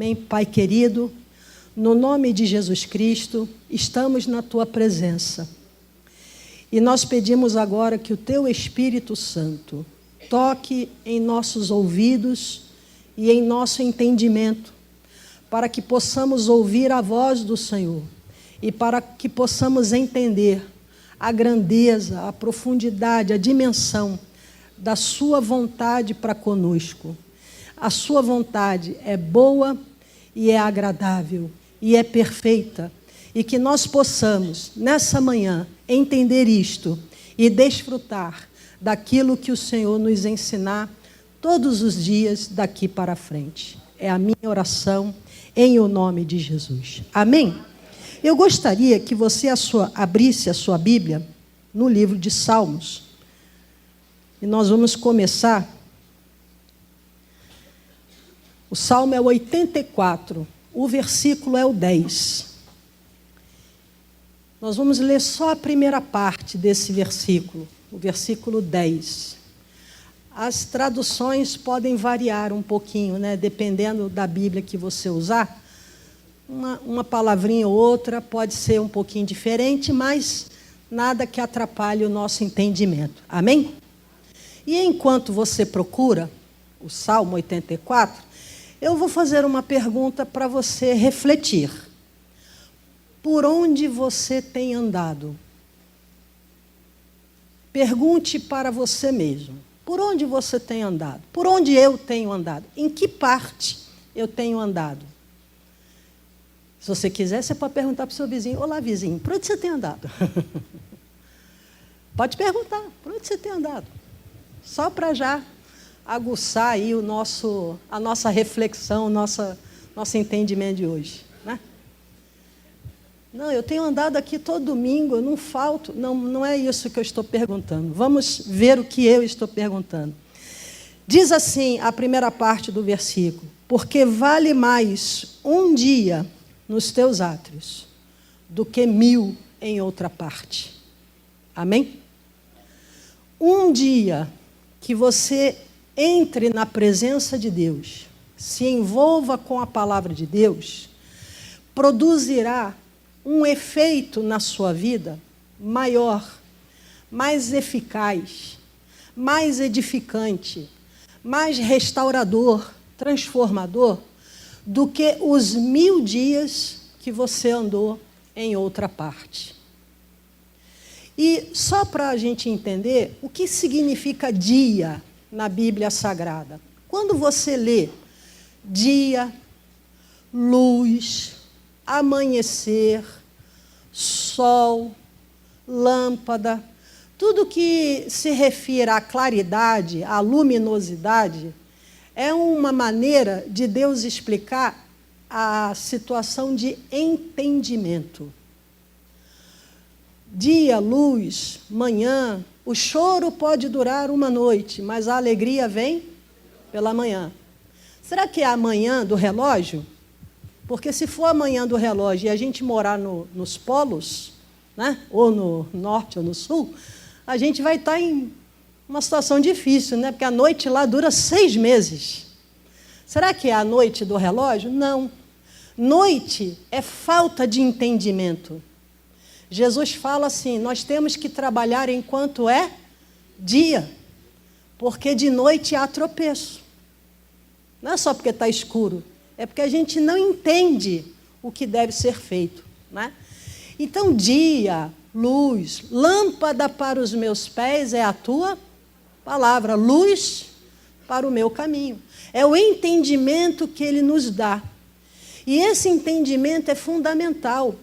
Amém. Pai querido, no nome de Jesus Cristo, estamos na Tua presença. E nós pedimos agora que o Teu Espírito Santo toque em nossos ouvidos e em nosso entendimento, para que possamos ouvir a voz do Senhor e para que possamos entender a grandeza, a profundidade, a dimensão da Sua vontade para conosco. A Sua vontade é boa e é agradável e é perfeita, e que nós possamos, nessa manhã, entender isto e desfrutar daquilo que o Senhor nos ensinar todos os dias daqui para frente. É a minha oração em o nome de Jesus. Amém? Eu gostaria que você abrisse a sua Bíblia no livro de Salmos. E nós vamos começar. O Salmo é o 84, o versículo é o 10. Nós vamos ler só a primeira parte desse versículo, o versículo 10. As traduções podem variar um pouquinho, né? Dependendo da Bíblia que você usar. Uma palavrinha ou outra pode ser um pouquinho diferente, mas nada que atrapalhe o nosso entendimento. Amém? E enquanto você procura o Salmo 84, eu vou fazer uma pergunta para você refletir. Por onde você tem andado? Pergunte para você mesmo. Por onde você tem andado? Por onde eu tenho andado? Em que parte eu tenho andado? Se você quiser, você pode perguntar para o seu vizinho. Olá, vizinho, por onde você tem andado? Pode perguntar, por onde você tem andado? Só para já aguçar aí a nossa reflexão, nosso entendimento de hoje. Né? Não, eu tenho andado aqui todo domingo, eu não falto. Não é isso que eu estou perguntando. Vamos ver o que eu estou perguntando. Diz assim a primeira parte do versículo: porque vale mais um dia nos teus átrios do que 1000 em outra parte. Amém? Um dia que você entre na presença de Deus, se envolva com a palavra de Deus, produzirá um efeito na sua vida maior, mais eficaz, mais edificante, mais restaurador, transformador, do que os 1000 dias que você andou em outra parte. E só para a gente entender o que significa dia na Bíblia Sagrada. Quando você lê dia, luz, amanhecer, sol, lâmpada, tudo que se refere à claridade, à luminosidade, é uma maneira de Deus explicar a situação de entendimento. Dia, luz, manhã, o choro pode durar uma noite, mas a alegria vem pela manhã. Será que é a manhã do relógio? Porque se for a manhã do relógio e a gente morar nos polos, né? Ou no norte ou no sul, a gente vai estar em uma situação difícil, né? Porque a noite lá dura 6 meses. Será que é a noite do relógio? Não. Noite é falta de entendimento. Jesus fala assim, nós temos que trabalhar enquanto é dia, porque de noite há tropeço. Não é só porque está escuro, é porque a gente não entende o que deve ser feito. Né? Então, dia, luz, lâmpada para os meus pés é a tua palavra, luz para o meu caminho. É o entendimento que ele nos dá. E esse entendimento é fundamental,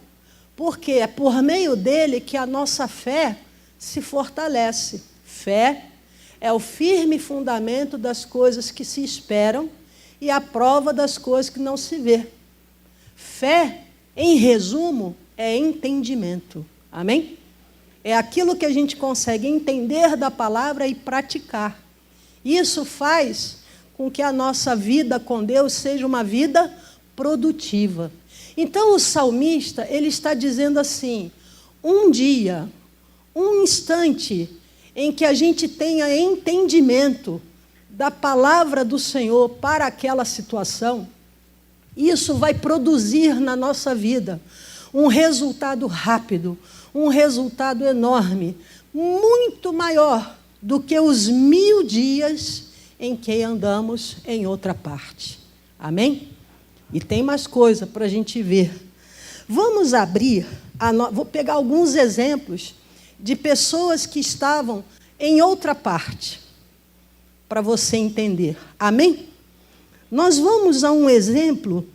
porque é por meio dele que a nossa fé se fortalece. Fé é o firme fundamento das coisas que se esperam e a prova das coisas que não se vê. Fé, em resumo, é entendimento. Amém? É aquilo que a gente consegue entender da palavra e praticar. Isso faz com que a nossa vida com Deus seja uma vida produtiva. Então o salmista, ele está dizendo assim, um dia, um instante em que a gente tenha entendimento da palavra do Senhor para aquela situação, Isso vai produzir na nossa vida um resultado rápido, um resultado enorme, muito maior do que os 1000 dias em que andamos em outra parte. Amém? E tem mais coisa para a gente ver. Vamos abrir, vou pegar alguns exemplos de pessoas que estavam em outra parte, para você entender. Amém? Nós vamos a um exemplo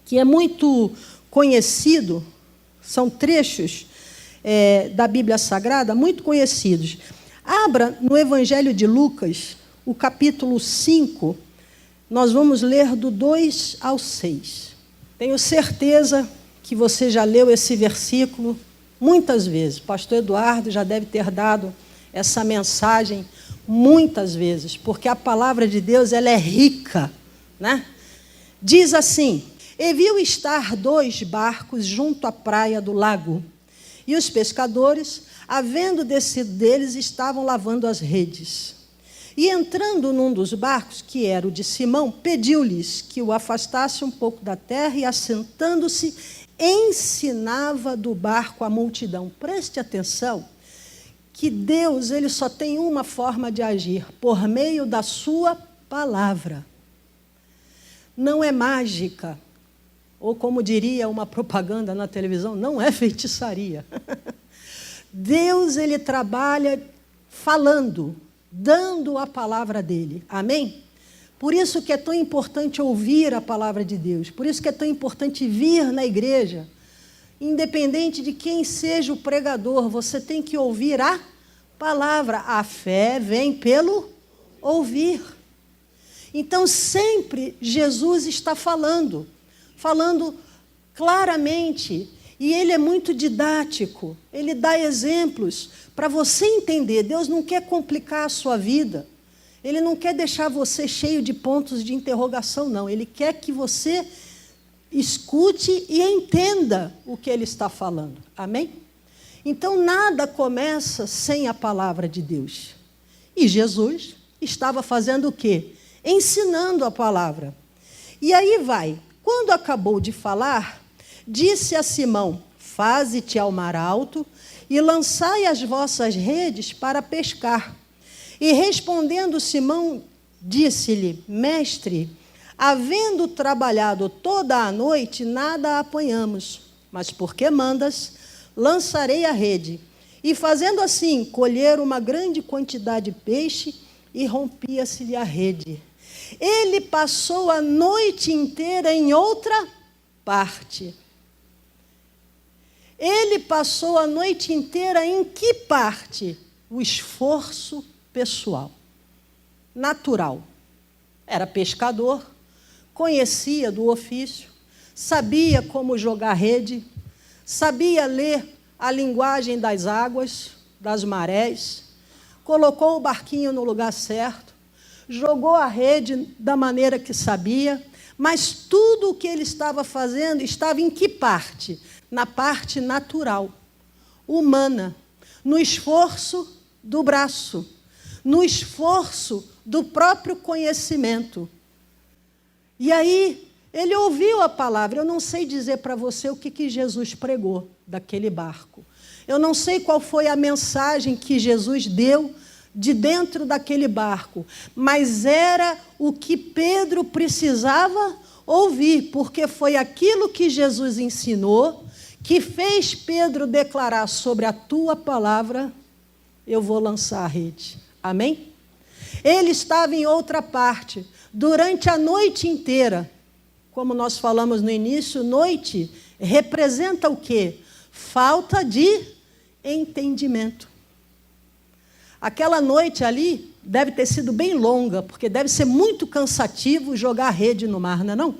que é muito conhecido, são trechos da Bíblia Sagrada muito conhecidos. Abra no Evangelho de Lucas, o capítulo 5, nós vamos ler do 2 ao 6. Tenho certeza que você já leu esse versículo muitas vezes. O pastor Eduardo já deve ter dado essa mensagem muitas vezes, porque a palavra de Deus ela é rica, né? Diz assim: e viu estar 2 barcos junto à praia do lago, e os pescadores, havendo descido deles, estavam lavando as redes. E entrando num dos barcos, que era o de Simão, pediu-lhes que o afastasse um pouco da terra, e assentando-se, ensinava do barco a multidão. Preste atenção que Deus ele só tem uma forma de agir, por meio da sua palavra. Não é mágica, ou como diria uma propaganda na televisão, não é feitiçaria. Deus ele trabalha falando, dando a palavra dele. Amém? Por isso que é tão importante ouvir a palavra de Deus. Por isso que é tão importante vir na igreja. Independente de quem seja o pregador, você tem que ouvir a palavra. A fé vem pelo ouvir. Então, sempre Jesus está falando claramente. E ele é muito didático. Ele dá exemplos para você entender. Deus não quer complicar a sua vida. Ele não quer deixar você cheio de pontos de interrogação, não. Ele quer que você escute e entenda o que ele está falando. Amém? Então, nada começa sem a palavra de Deus. E Jesus estava fazendo o quê? Ensinando a palavra. E aí vai. Quando acabou de falar, disse a Simão: faze-te ao mar alto e lançai as vossas redes para pescar. E respondendo Simão, disse-lhe: mestre, havendo trabalhado toda a noite, nada apanhamos, mas porque mandas, lançarei a rede. E fazendo assim, colheram uma grande quantidade de peixe, e rompia-se-lhe a rede. Ele passou a noite inteira em outra parte. Ele passou a noite inteira em que parte? O esforço pessoal, natural. Era pescador, conhecia do ofício, sabia como jogar rede, sabia ler a linguagem das águas, das marés, colocou o barquinho no lugar certo, jogou a rede da maneira que sabia, mas tudo o que ele estava fazendo estava em que parte? Na parte natural, humana, no esforço do braço, no esforço do próprio conhecimento. E aí, ele ouviu a palavra. Eu não sei dizer para você o que Jesus pregou daquele barco. Eu não sei qual foi a mensagem que Jesus deu de dentro daquele barco, mas era o que Pedro precisava ouvir, porque foi aquilo que Jesus ensinou que fez Pedro declarar: sobre a tua palavra eu vou lançar a rede. Amém? Ele estava em outra parte, durante a noite inteira. Como nós falamos no início, noite representa o quê? Falta de entendimento. Aquela noite ali deve ter sido bem longa, porque deve ser muito cansativo jogar rede no mar, não é não?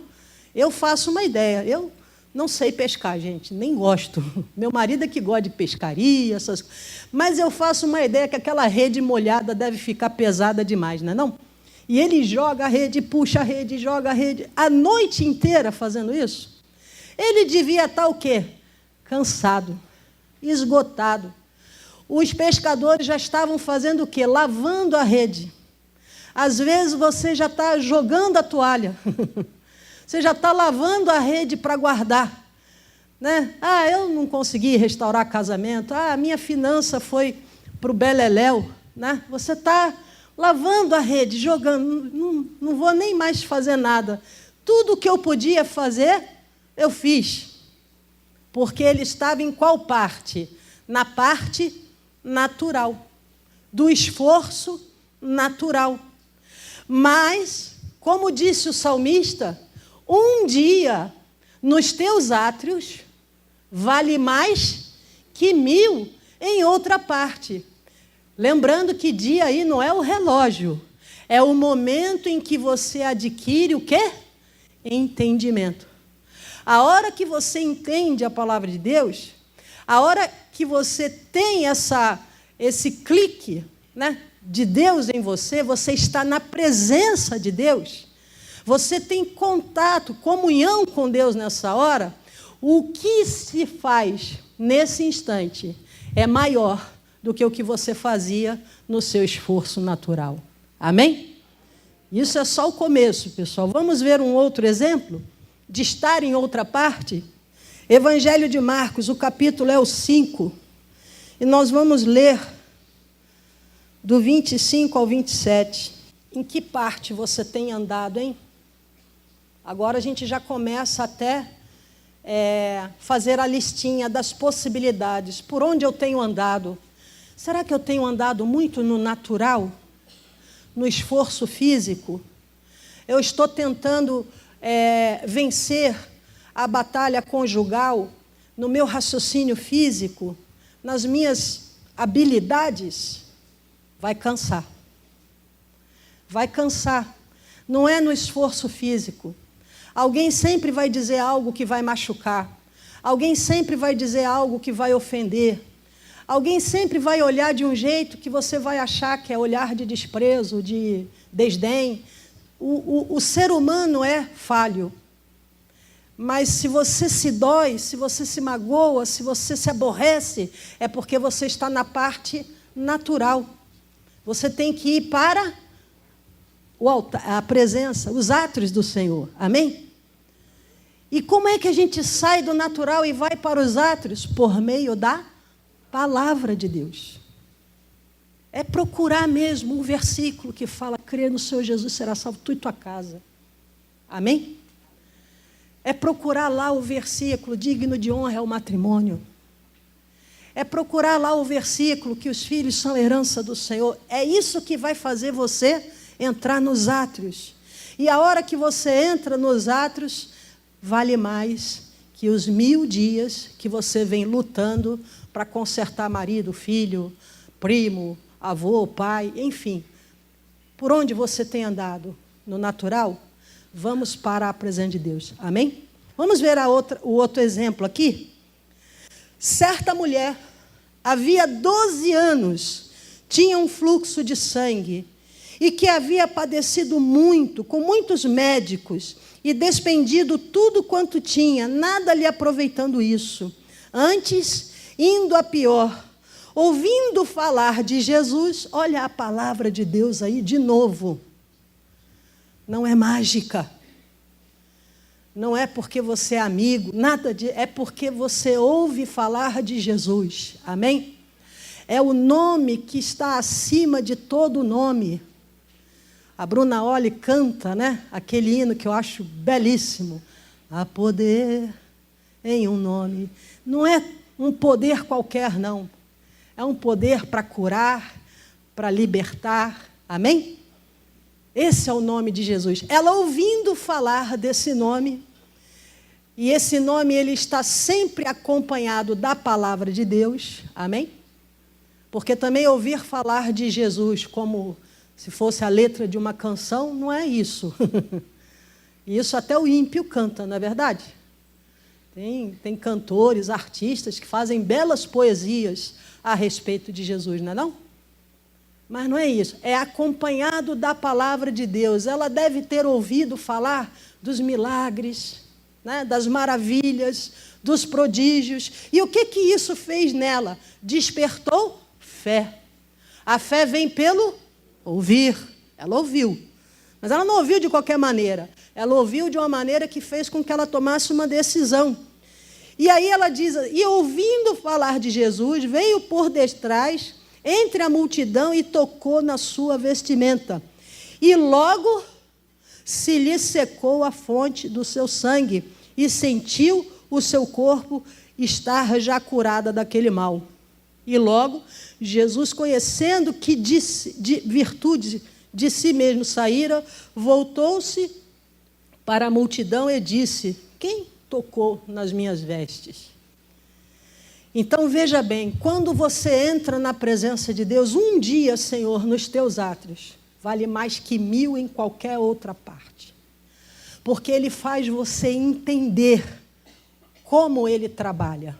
Eu faço uma ideia, eu não sei pescar, gente, nem gosto. Meu marido é que gosta de pescaria, essas coisas. Mas eu faço uma ideia que aquela rede molhada deve ficar pesada demais, não é não? E ele joga a rede, puxa a rede, joga a rede, a noite inteira fazendo isso. Ele devia estar o quê? Cansado, esgotado. Os pescadores já estavam fazendo o quê? Lavando a rede. Às vezes você já está jogando a toalha. Você já está lavando a rede para guardar, né? Ah, eu não consegui restaurar casamento. Ah, a minha finança foi para o beleléu, né? Você está lavando a rede, jogando. Não vou nem mais fazer nada. Tudo o que eu podia fazer, eu fiz. Porque ele estava em qual parte? Na parte natural, do esforço natural. Mas, como disse o salmista, um dia nos teus átrios vale mais que 1000 em outra parte. Lembrando que dia aí não é o relógio, é o momento em que você adquire o quê? Entendimento. A hora que você entende a palavra de Deus, a hora que você tem esse clique, né, de Deus em você, você está na presença de Deus, você tem contato, comunhão com Deus nessa hora, o que se faz nesse instante é maior do que o que você fazia no seu esforço natural. Amém? Isso é só o começo, pessoal. Vamos ver um outro exemplo de estar em outra parte? Evangelho de Marcos, o capítulo é o 5, e nós vamos ler do 25 ao 27. Em que parte você tem andado, hein? Agora a gente já começa até fazer a listinha das possibilidades. Por onde eu tenho andado? Será que eu tenho andado muito no natural? No esforço físico? Eu estou tentando vencer a batalha conjugal no meu raciocínio físico, nas minhas habilidades? Vai cansar. Vai cansar. Não é no esforço físico. Alguém sempre vai dizer algo que vai machucar. Alguém sempre vai dizer algo que vai ofender. Alguém sempre vai olhar de um jeito que você vai achar que é olhar de desprezo, de desdém. O ser humano é falho. Mas se você se dói, se você se magoa, se você se aborrece, é porque você está na parte natural. Você tem que ir para o altar, a presença, os átrios do Senhor. Amém? E como é que a gente sai do natural e vai para os átrios? Por meio da palavra de Deus. É procurar mesmo um versículo que fala: crê no Senhor Jesus, será salvo tu e tua casa. Amém? É procurar lá o versículo: digno de honra é o matrimônio. É procurar lá o versículo que os filhos são herança do Senhor. É isso que vai fazer você entrar nos átrios. E a hora que você entra nos átrios, vale mais que os 1000 dias que você vem lutando para consertar marido, filho, primo, avô, pai, enfim. Por onde você tem andado? No natural? Vamos para a presença de Deus. Amém? Vamos ver o outro exemplo aqui. Certa mulher, havia 12 anos, tinha um fluxo de sangue e que havia padecido muito, com muitos médicos, e despendido tudo quanto tinha, nada lhe aproveitando isso. Antes, indo a pior, ouvindo falar de Jesus, olha a palavra de Deus aí de novo. Não é mágica. Não é porque você é amigo, é porque você ouve falar de Jesus. Amém? É o nome que está acima de todo nome. A Bruna Olli canta, né? Aquele hino que eu acho belíssimo. Há poder em um nome. Não é um poder qualquer, não. É um poder para curar, para libertar. Amém? Esse é o nome de Jesus. Ela ouvindo falar desse nome, e esse nome ele está sempre acompanhado da palavra de Deus. Amém? Porque também ouvir falar de Jesus como se fosse a letra de uma canção, não é isso. Isso até o ímpio canta, não é verdade? Tem cantores, artistas que fazem belas poesias a respeito de Jesus, não é não? Mas não é isso. É acompanhado da palavra de Deus. Ela deve ter ouvido falar dos milagres, né, das maravilhas, dos prodígios. E o que isso fez nela? Despertou fé. A fé vem pelo ouvir. Ela ouviu. Mas ela não ouviu de qualquer maneira. Ela ouviu de uma maneira que fez com que ela tomasse uma decisão. E aí ela diz, e ouvindo falar de Jesus, veio por detrás, entre a multidão, e tocou na sua vestimenta. E logo se lhe secou a fonte do seu sangue, e sentiu o seu corpo estar já curada daquele mal. E logo, Jesus, conhecendo que de virtude de si mesmo saíra, voltou-se para a multidão e disse, quem tocou nas minhas vestes? Então, veja bem, quando você entra na presença de Deus, um dia, Senhor, nos teus átrios, vale mais que 1000 em qualquer outra parte. Porque Ele faz você entender como Ele trabalha.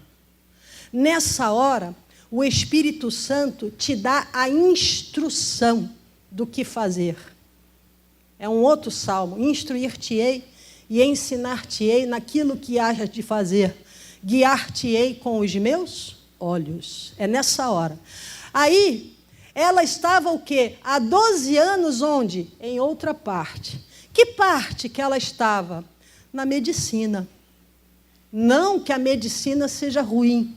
Nessa hora, o Espírito Santo te dá a instrução do que fazer. É um outro salmo, instruir-te-ei e ensinar-te-ei naquilo que has de fazer. Guiar-te-ei com os meus olhos. É nessa hora. Aí, ela estava o quê? Há 12 anos onde? Em outra parte. Que parte que ela estava? Na medicina. Não que a medicina seja ruim.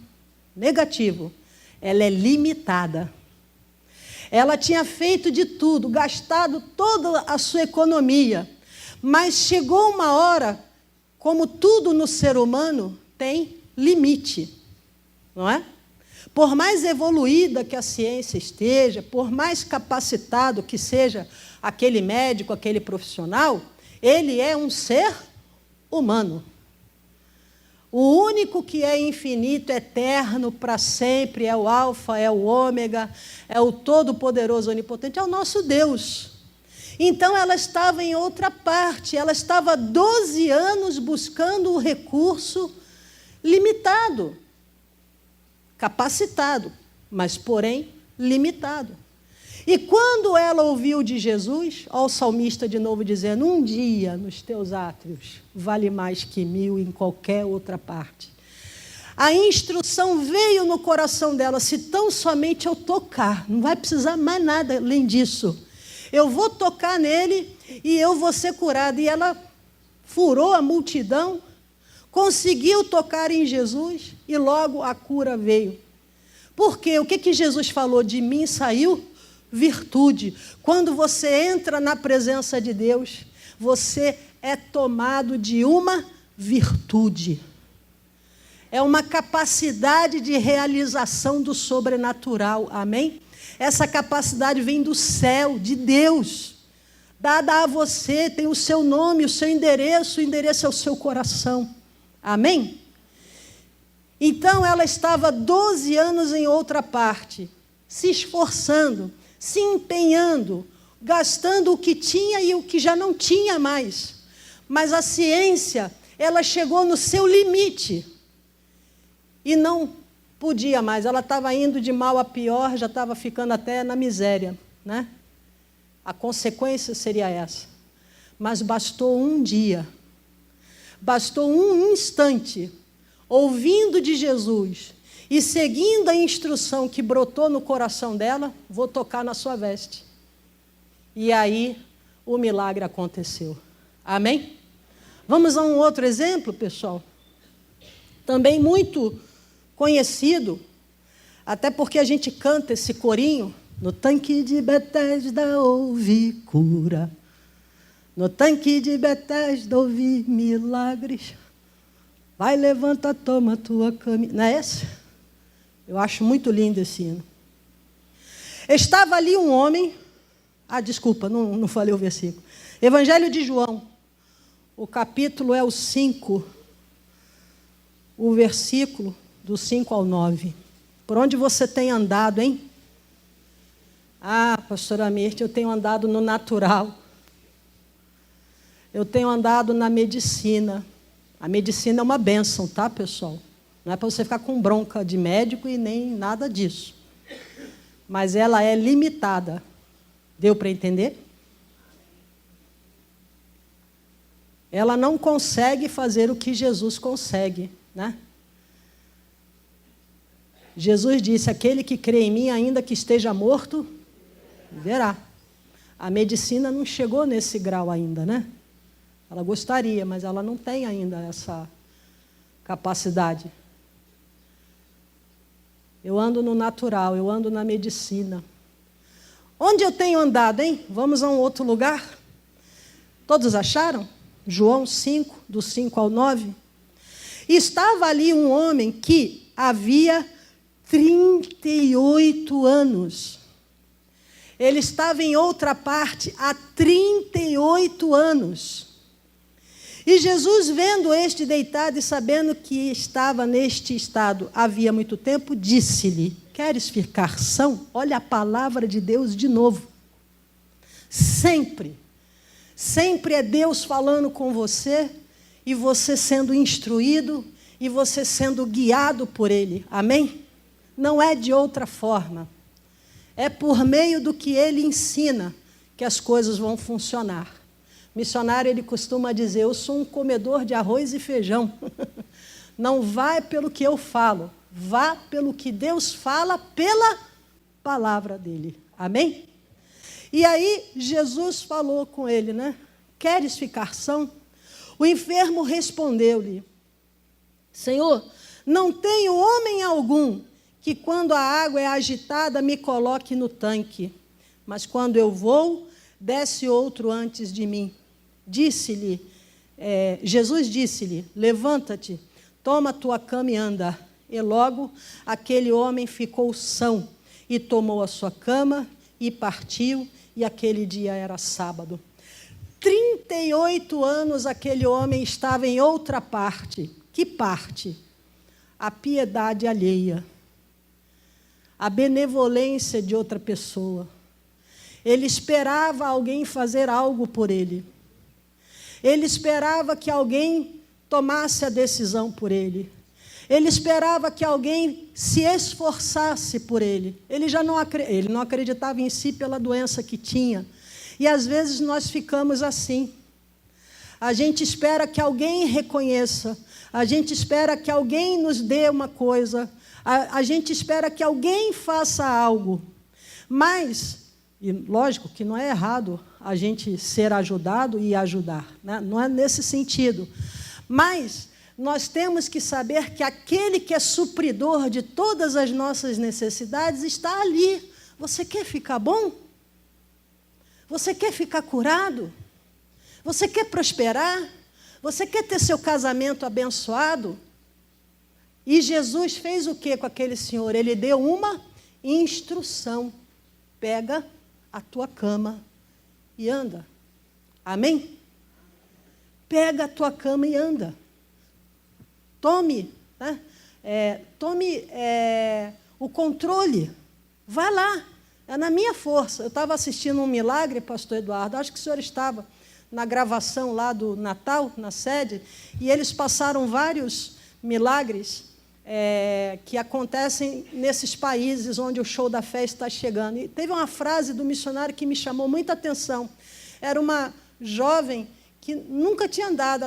Negativo. Ela é limitada. Ela tinha feito de tudo, gastado toda a sua economia. Mas chegou uma hora, como tudo no ser humano, tem limite, não é? Por mais evoluída que a ciência esteja, por mais capacitado que seja aquele médico, aquele profissional, ele é um ser humano. O único que é infinito, eterno, para sempre, é o Alfa, é o Ômega, é o Todo-Poderoso, Onipotente, é o nosso Deus. Então, ela estava em outra parte, ela estava 12 anos buscando um recurso limitado, capacitado, mas, porém, limitado. E quando ela ouviu de Jesus, ó, o salmista de novo dizendo, um dia nos teus átrios vale mais que 1000 em qualquer outra parte. A instrução veio no coração dela, se tão somente eu tocar, não vai precisar mais nada além disso. Eu vou tocar nele e eu vou ser curada. E ela furou a multidão, conseguiu tocar em Jesus e logo a cura veio. Por quê? O que Jesus falou? De mim saiu virtude. Quando você entra na presença de Deus, você é tomado de uma virtude. É uma capacidade de realização do sobrenatural. Amém? Essa capacidade vem do céu, de Deus. Dada a você, tem o seu nome, o seu endereço, o endereço é o seu coração. Amém? Então, ela estava 12 anos em outra parte, se esforçando, se empenhando, gastando o que tinha e o que já não tinha mais. Mas a ciência, ela chegou no seu limite e não podia mais. Ela estava indo de mal a pior, já estava ficando até na miséria, né? A consequência seria essa. Mas bastou um dia, bastou um instante, ouvindo de Jesus e seguindo a instrução que brotou no coração dela, vou tocar na sua veste. E aí o milagre aconteceu. Amém? Vamos a um outro exemplo, pessoal? Também muito conhecido, até porque a gente canta esse corinho, no tanque de Betesda houve cura, no tanque de Betesda houve milagres, vai, levanta, toma a tua caminho. Não é esse? Eu acho muito lindo esse hino. Estava ali um homem, desculpa, não falei o versículo. Evangelho de João, o capítulo é o 5, o versículo do 5 ao 9. Por onde você tem andado, hein? Pastora Mirte, eu tenho andado no natural. Eu tenho andado na medicina. A medicina é uma bênção, tá, pessoal? Não é para você ficar com bronca de médico e nem nada disso. Mas ela é limitada. Deu para entender? Ela não consegue fazer o que Jesus consegue, né? Jesus disse, aquele que crê em mim, ainda que esteja morto, verá. A medicina não chegou nesse grau ainda, né? Ela gostaria, mas ela não tem ainda essa capacidade. Eu ando no natural, eu ando na medicina. Onde eu tenho andado, hein? Vamos a um outro lugar? Todos acharam? João 5, do 5 ao 9. E estava ali um homem que havia 38 anos. Ele estava em outra parte há 38 anos. E Jesus, vendo este deitado e sabendo que estava neste estado havia muito tempo, disse-lhe: queres ficar são? Olha a palavra de Deus de novo. Sempre é Deus falando com você, e você sendo instruído, e você sendo guiado por Ele. Amém? Não é de outra forma. É por meio do que Ele ensina que as coisas vão funcionar. Missionário, ele costuma dizer: eu sou um comedor de arroz e feijão. Não vai pelo que eu falo, vá pelo que Deus fala pela palavra dele. Amém? E aí Jesus falou com ele, né? Queres ficar são? O enfermo respondeu-lhe: Senhor, não tenho homem algum que quando a água é agitada me coloque no tanque, mas quando eu vou, desce outro antes de mim. Jesus disse-lhe: levanta-te, toma tua cama e anda. E logo aquele homem ficou são, e tomou a sua cama e partiu, e aquele dia era sábado. 38 anos aquele homem estava em outra parte. Que parte? A piedade alheia, a benevolência de outra pessoa. Ele esperava alguém fazer algo por ele. Ele esperava que alguém tomasse a decisão por ele. Ele esperava que alguém se esforçasse por ele. Ele não acreditava em si pela doença que tinha. E às vezes nós ficamos assim. A gente espera que alguém reconheça. A gente espera que alguém nos dê uma coisa. A gente espera que alguém faça algo. Mas, e lógico que não é errado a gente ser ajudado e ajudar, né? Não é nesse sentido. Mas nós temos que saber que aquele que é supridor de todas as nossas necessidades está ali. Você quer ficar bom? Você quer ficar curado? Você quer prosperar? Você quer ter seu casamento abençoado? E Jesus fez o que com aquele senhor? Ele deu uma instrução. Pega a tua cama e anda. Amém? Pega a tua cama e anda. Tome, né? Tome o controle. Vai lá. É na minha força. Eu estava assistindo um milagre, pastor Eduardo. Acho que o senhor estava na gravação lá do Natal, na sede, e eles passaram vários milagres que acontecem nesses países onde o show da fé está chegando. E teve uma frase do missionário que me chamou muita atenção. Era uma jovem que nunca tinha andado,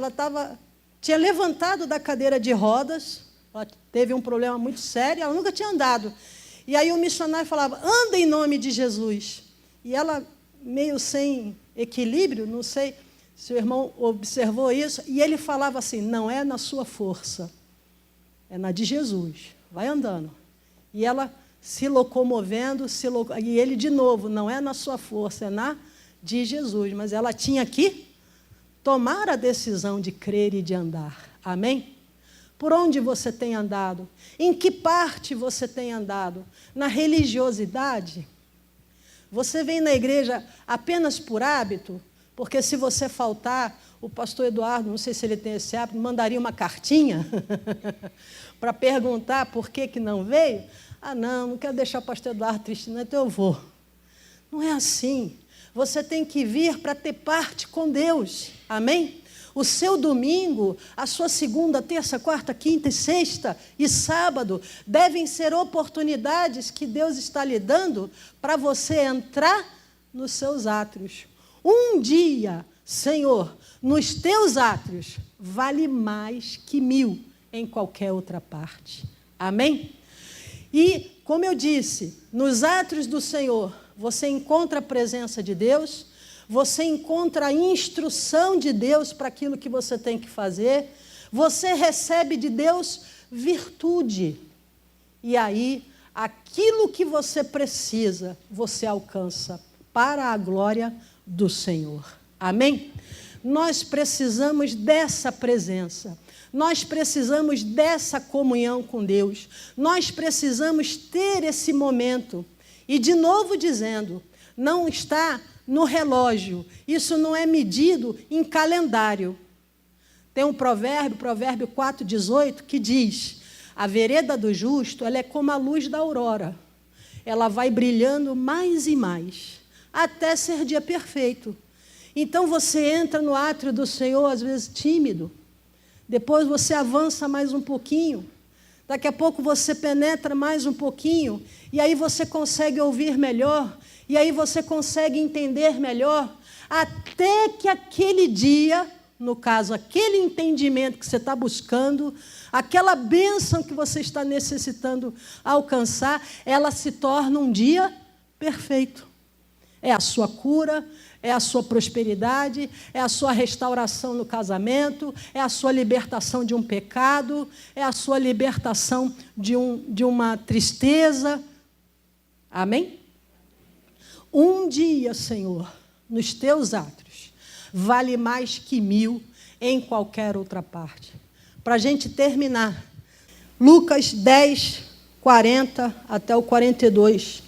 tinha levantado da cadeira de rodas, ela teve um problema muito sério, ela nunca tinha andado. E aí o missionário falava: anda em nome de Jesus. E ela, meio sem equilíbrio, não sei se o irmão observou isso, e ele falava assim: não é na sua força, é na de Jesus, vai andando. E ela se locomovendo, e ele de novo: não é na sua força, é na de Jesus. Mas ela tinha que tomar a decisão de crer e de andar. Amém? Por onde você tem andado? Em que parte você tem andado? Na religiosidade? Você vem na igreja apenas por hábito? Porque se você faltar, o pastor Eduardo, não sei se ele tem esse hábito, mandaria uma cartinha para perguntar por que não veio. Ah, não quero deixar o pastor Eduardo triste, não, então eu vou. Não é assim. Você tem que vir para ter parte com Deus. Amém? O seu domingo, a sua segunda, terça, quarta, quinta e sexta e sábado devem ser oportunidades que Deus está lhe dando para você entrar nos seus átrios. Um dia, Senhor, nos teus átrios, vale mais que 1000 em qualquer outra parte. Amém? E, como eu disse, nos átrios do Senhor, você encontra a presença de Deus, você encontra a instrução de Deus para aquilo que você tem que fazer, você recebe de Deus virtude. E aí, aquilo que você precisa, você alcança para a glória do Senhor. Amém? Nós precisamos dessa presença. Nós precisamos dessa comunhão com Deus. Nós precisamos ter esse momento. E, de novo dizendo, não está no relógio. Isso não é medido em calendário. Tem um provérbio 4,18, que diz: a vereda do justo, ela é como a luz da aurora. Ela vai brilhando mais e mais, até ser dia perfeito. Então, você entra no átrio do Senhor, às vezes tímido. Depois você avança mais um pouquinho. Daqui a pouco você penetra mais um pouquinho. E aí você consegue ouvir melhor. E aí você consegue entender melhor. Até que aquele dia, no caso, aquele entendimento que você está buscando, aquela bênção que você está necessitando alcançar, ela se torna um dia perfeito. É a sua cura, é a sua prosperidade, é a sua restauração no casamento, é a sua libertação de um pecado, é a sua libertação de uma tristeza. Amém? Um dia, Senhor, nos teus átrios, vale mais que 1000 em qualquer outra parte. Para a gente terminar, Lucas 10, 40 até o 42.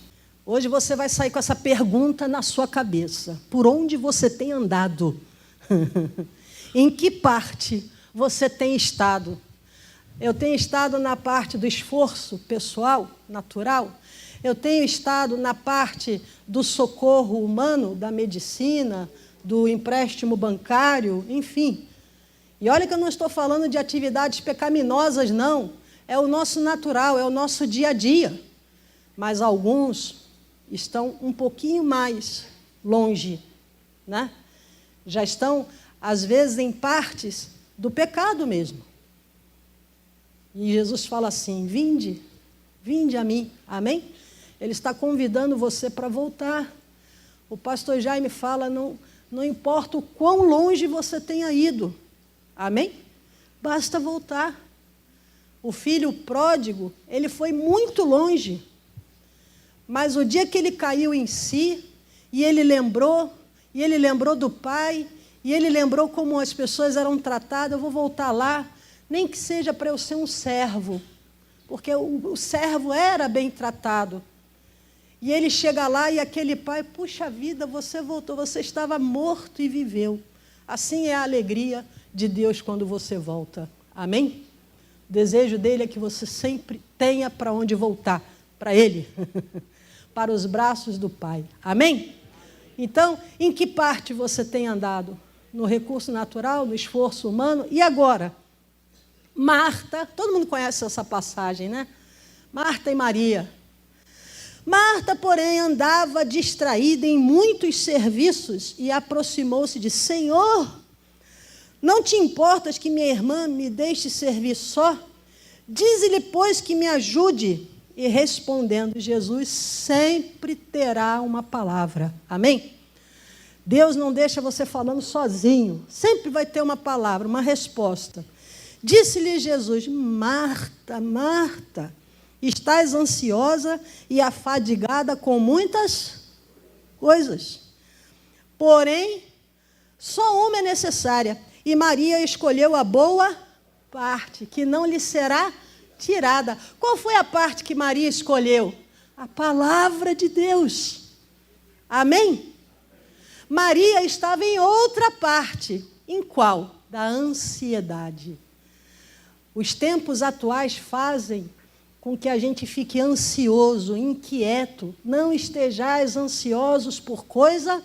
Hoje você vai sair com essa pergunta na sua cabeça. Por onde você tem andado? Em que parte você tem estado? Eu tenho estado na parte do esforço pessoal, natural. Eu tenho estado na parte do socorro humano, da medicina, do empréstimo bancário, enfim. E olha que eu não estou falando de atividades pecaminosas, não. É o nosso natural, é o nosso dia a dia. Mas alguns estão um pouquinho mais longe, né? Já estão, às vezes, em partes do pecado mesmo. E Jesus fala assim: vinde, vinde a mim. Amém? Ele está convidando você para voltar. O pastor Jaime fala, não importa o quão longe você tenha ido. Amém? Basta voltar. O filho pródigo, ele foi muito longe. Mas o dia que ele caiu em si, e ele lembrou do pai, e ele lembrou como as pessoas eram tratadas, eu vou voltar lá, nem que seja para eu ser um servo, porque o servo era bem tratado. E ele chega lá e aquele pai, puxa vida, você voltou, você estava morto e viveu. Assim é a alegria de Deus quando você volta. Amém? O desejo dele é que você sempre tenha para onde voltar, para ele. Para os braços do Pai. Amém? Então, em que parte você tem andado? No recurso natural, no esforço humano? E agora? Marta, todo mundo conhece essa passagem, né? Marta e Maria. Marta, porém, andava distraída em muitos serviços e aproximou-se de: Senhor, não te importas que minha irmã me deixe servir só? Dize-lhe, pois, que me ajude. E respondendo, Jesus sempre terá uma palavra. Amém? Deus não deixa você falando sozinho. Sempre vai ter uma palavra, uma resposta. Disse-lhe Jesus: Marta, Marta, estás ansiosa e afadigada com muitas coisas. Porém, só uma é necessária. E Maria escolheu a boa parte, que não lhe será tirada. Qual foi a parte que Maria escolheu? A palavra de Deus. Amém? Maria estava em outra parte. Em qual? Da ansiedade. Os tempos atuais fazem com que a gente fique ansioso, inquieto. Não estejais ansiosos por coisa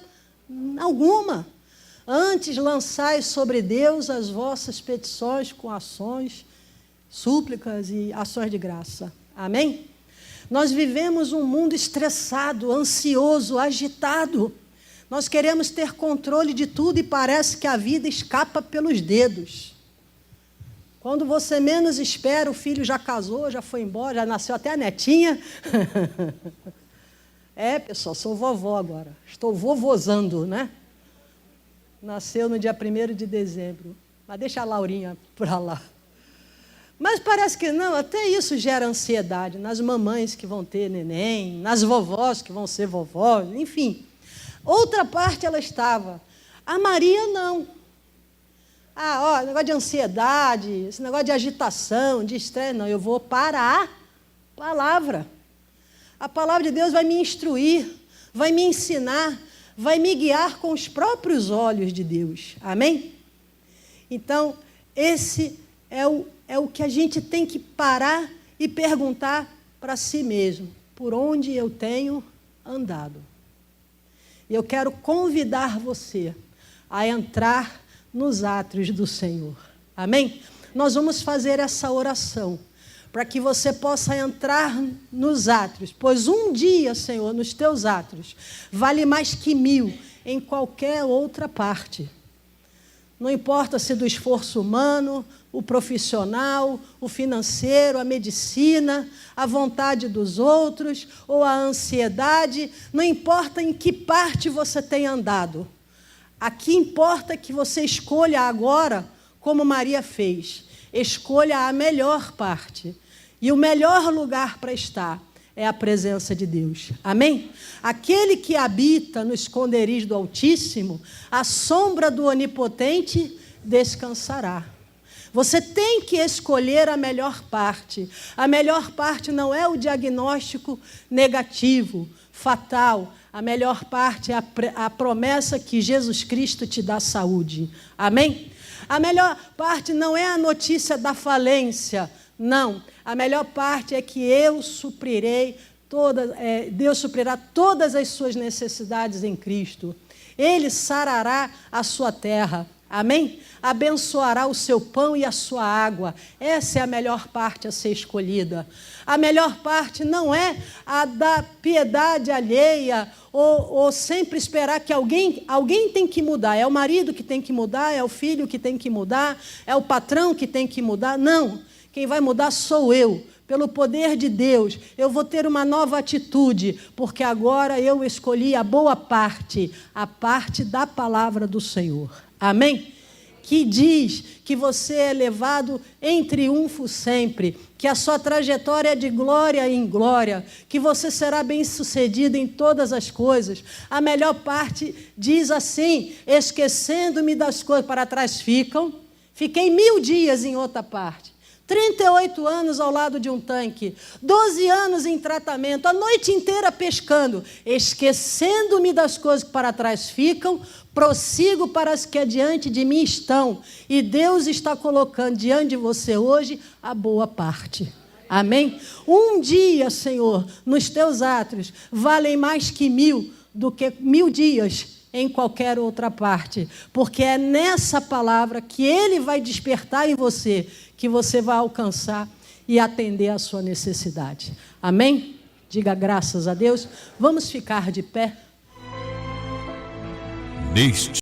alguma. Antes lançai sobre Deus as vossas petições com ações, súplicas e ações de graça. Amém? Nós vivemos um mundo estressado, ansioso, agitado. Nós queremos ter controle de tudo e parece que a vida escapa pelos dedos. Quando você menos espera, o filho já casou, já foi embora, já nasceu até a netinha. Pessoal, sou vovó agora. Estou vovozando, né? Nasceu no dia 1º de dezembro. Mas deixa a Laurinha para lá. Mas parece que não, até isso gera ansiedade nas mamães que vão ter neném, nas vovós que vão ser vovós, enfim. Outra parte ela estava. A Maria não. Negócio de ansiedade, esse negócio de agitação, de estresse, não, eu vou para a palavra. A palavra de Deus vai me instruir, vai me ensinar, vai me guiar com os próprios olhos de Deus. Amém? Então, esse é o que a gente tem que parar e perguntar para si mesmo. Por onde eu tenho andado? E eu quero convidar você a entrar nos átrios do Senhor. Amém? Nós vamos fazer essa oração para que você possa entrar nos átrios, pois um dia, Senhor, nos teus átrios, vale mais que 1000 em qualquer outra parte. Não importa se do esforço humano, o profissional, o financeiro, a medicina, a vontade dos outros ou a ansiedade, não importa em que parte você tem andado. Aqui importa que você escolha agora, como Maria fez, escolha a melhor parte. E o melhor lugar para estar é a presença de Deus. Amém? Aquele que habita no esconderijo do Altíssimo, à sombra do Onipotente, descansará. Você tem que escolher a melhor parte. A melhor parte não é o diagnóstico negativo, fatal. A melhor parte é a promessa que Jesus Cristo te dá saúde. Amém? A melhor parte não é a notícia da falência. Não. A melhor parte é que Deus suprirá todas as suas necessidades em Cristo. Ele sarará a sua terra. Amém? Abençoará o seu pão e a sua água. Essa é a melhor parte a ser escolhida. A melhor parte não é a da piedade alheia ou sempre esperar que alguém tem que mudar. É o marido que tem que mudar, é o filho que tem que mudar, é o patrão que tem que mudar. Não. Quem vai mudar sou eu. Pelo poder de Deus, eu vou ter uma nova atitude, porque agora eu escolhi a boa parte, a parte da palavra do Senhor. Amém? Que diz que você é levado em triunfo sempre, que a sua trajetória é de glória em glória, que você será bem-sucedido em todas as coisas. A melhor parte diz assim: esquecendo-me das coisas para trás fiquei 1000 dias em outra parte. 38 anos ao lado de um tanque, 12 anos em tratamento, a noite inteira pescando, esquecendo-me das coisas que para trás ficam, prossigo para as que adiante de mim estão, e Deus está colocando diante de você hoje a boa parte. Amém? Um dia, Senhor, nos teus átrios, valem mais que 1000 do que 1000 dias em qualquer outra parte, porque é nessa palavra que Ele vai despertar em você, que você vai alcançar e atender a sua necessidade. Amém? Diga graças a Deus. Vamos ficar de pé.